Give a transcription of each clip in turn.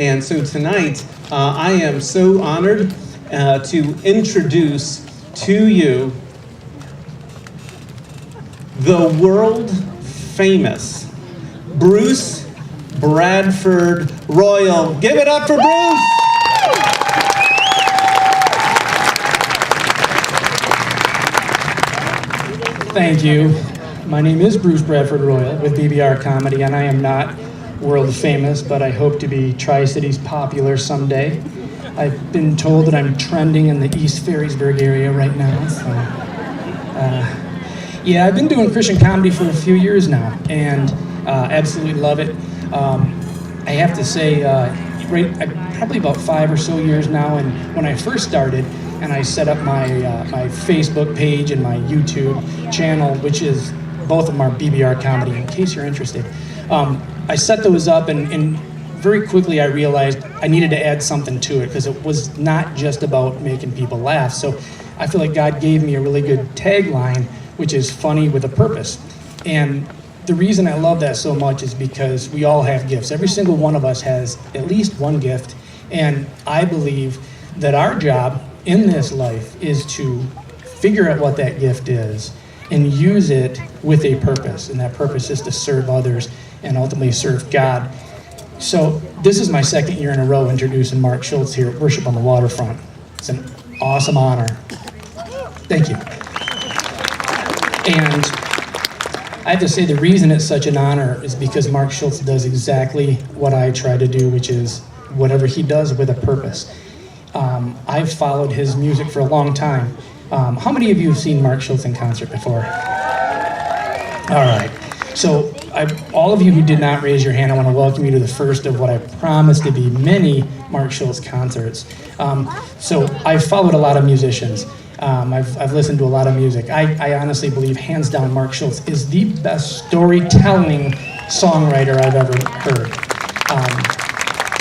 And so tonight, I am so honored to introduce to you the world famous Bruce Bradford Royal. Give it up for Bruce! Thank you. My name is Bruce Bradford Royal with BBR Comedy, and I am not world famous, but I hope to be Tri-Cities popular someday. I've been told that I'm trending in the East Ferrisburg area right now, so yeah, I've been doing Christian comedy for a few years now, and absolutely love it. I have to say, probably about 5 or so years now, and when I first started, and I set up my Facebook page and my YouTube channel, which is both of them are BBR Comedy, in case you're interested. I set those up, and very quickly I realized I needed to add something to it because it was not just about making people laugh. So I feel like God gave me a really good tagline, which is funny with a purpose. And the reason I love that so much is because we all have gifts. Every single one of us has at least one gift, and I believe that our job in this life is to figure out what that gift is and use it with a purpose, and that purpose is to serve others and ultimately serve God. So this is my second year in a row introducing Mark Schultz here at Worship on the Waterfront. It's an awesome honor. Thank you. And I have to say the reason it's such an honor is because Mark Schultz does exactly what I try to do, which is whatever he does with a purpose. I've followed his music for a long time. How many of you have seen Mark Schultz in concert before? All right. So all of you who did not raise your hand, I want to welcome you to the first of what I promise to be many Mark Schultz concerts. So I've followed a lot of musicians. I've listened to a lot of music. I honestly believe, hands down, Mark Schultz is the best storytelling songwriter I've ever heard.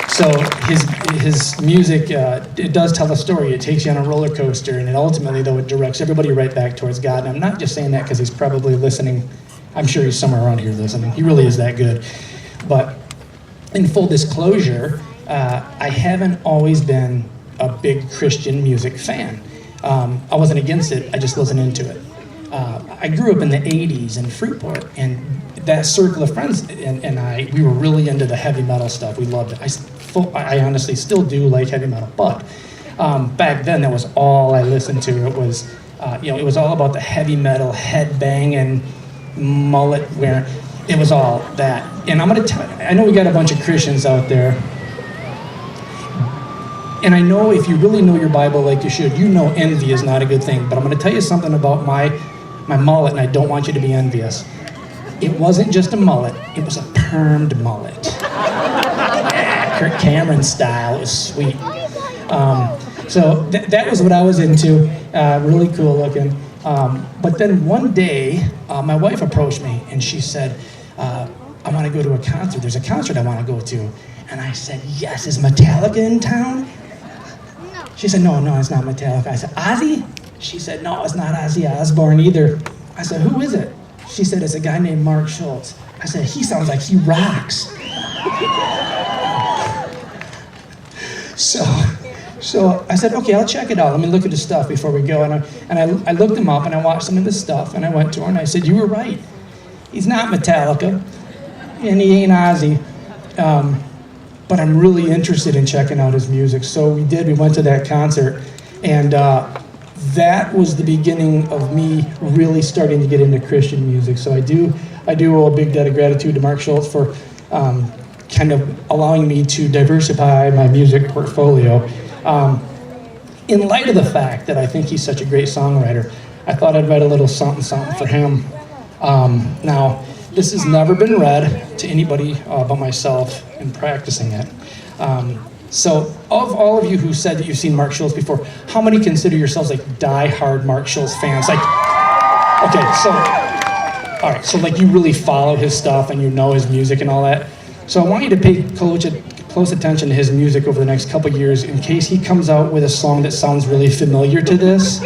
So his music, it does tell a story. It takes you on a roller coaster, and it ultimately, though, it directs everybody right back towards God. And I'm not just saying that because he's probably listening. I'm sure he's somewhere around here listening. He really is that good. But in full disclosure, I haven't always been a big Christian music fan. I wasn't against it, I just wasn't into it. I grew up in the 80s in Fruitport, and that circle of friends and we were really into the heavy metal stuff. We loved it. I honestly still do like heavy metal, but back then that was all I listened to. It was, it was all about the heavy metal, headbanging, mullet wearing. It was all that. And I'm gonna tell you, I know we got a bunch of Christians out there, and I know if you really know your Bible like you should, you know envy is not a good thing. But I'm gonna tell you something about my mullet, and I don't want you to be envious. It wasn't just a mullet, it was a permed mullet. Kirk Cameron style. It was sweet. So that was what I was into, really cool looking. But then one day, my wife approached me and she said, I want to go to a concert. There's a concert I want to go to. And I said, yes, is Metallica in town? No. She said, no, it's not Metallica. I said, Ozzy? She said, no, it's not Ozzy Osbourne either. I said, who is it? She said, it's a guy named Mark Schultz. I said, he sounds like he rocks. So I said, okay, I'll check it out. Let me look at his stuff before we go. And I looked him up, and I watched some of his stuff, and I went to her, and I said, you were right. He's not Metallica, and he ain't Ozzy. But I'm really interested in checking out his music. So we did. We went to that concert, and that was the beginning of me really starting to get into Christian music. So I do owe a big debt of gratitude to Mark Schultz for kind of allowing me to diversify my music portfolio. In light of the fact that I think he's such a great songwriter, I thought I'd write a little something for him. Now, this has never been read to anybody but myself in practicing it. So of all of you who said that you've seen Mark Schultz before, how many consider yourselves like die-hard Mark Schultz fans? Like, okay, so, all right, so like you really follow his stuff and you know his music and all that. So I want you to pay close attention to his music over the next couple years in case he comes out with a song that sounds really familiar to this.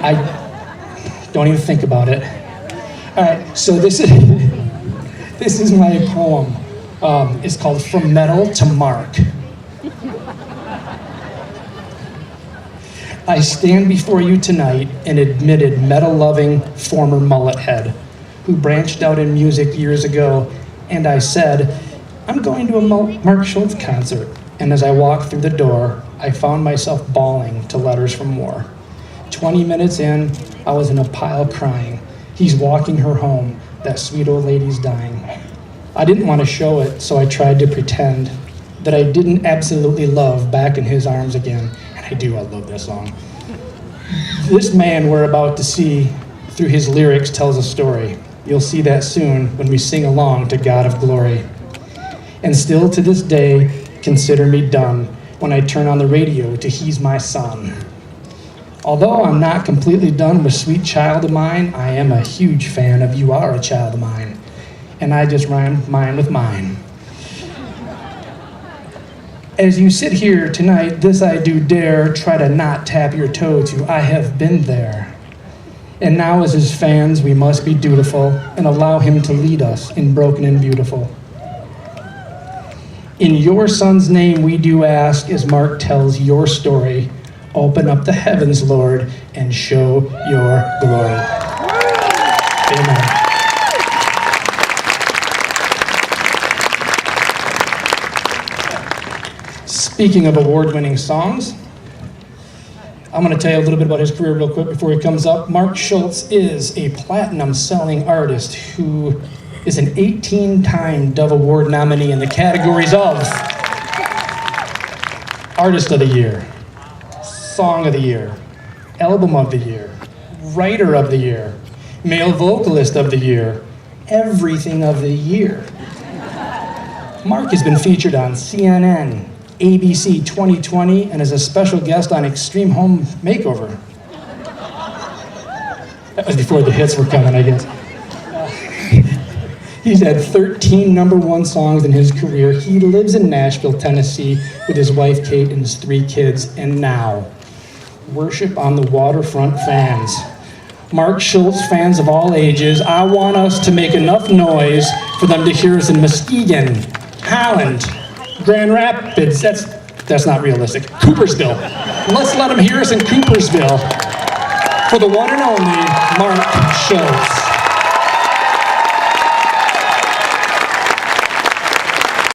I don't even think about it. All right, so this is my poem. It's called From Metal to Mark. I stand before you tonight an admitted metal-loving former mullet head who branched out in music years ago, and I said, I'm going to a Mark Schultz concert. And as I walked through the door, I found myself bawling to Letters from War. 20 minutes in, I was in a pile crying. He's walking her home. That sweet old lady's dying. I didn't want to show it, so I tried to pretend that I didn't absolutely love Back in His Arms Again. And I do, I love that song. This man we're about to see through his lyrics tells a story. You'll see that soon when we sing along to God of Glory. And still to this day, consider me done when I turn on the radio to He's My Son. Although I'm not completely done with Sweet Child of Mine, I am a huge fan of You Are a Child of Mine. And I just rhymed mine with mine. As you sit here tonight, this I do dare, try to not tap your toe to I have been there. And now as his fans, we must be dutiful and allow him to lead us in Broken and Beautiful. In your son's name we do ask, as Mark tells your story, open up the heavens, Lord, and show your glory. Amen. Speaking of award-winning songs, I'm going to tell you a little bit about his career real quick before he comes up. Mark Schultz is a platinum-selling artist who is an 18-time Dove Award nominee in the categories of Artist of the Year, Song of the Year, Album of the Year, Writer of the Year, Male Vocalist of the Year, Everything of the Year. Mark has been featured on CNN, ABC 2020, and as a special guest on Extreme Home Makeover. That was before the hits were coming, I guess. He's had 13 #1 songs in his career. He lives in Nashville, Tennessee, with his wife Kate and his 3 kids, and now, worship on the Waterfront fans. Mark Schultz fans of all ages, I want us to make enough noise for them to hear us in Muskegon, Holland, Grand Rapids, that's not realistic, Coopersville. Let's let them hear us in Coopersville for the one and only Mark Schultz.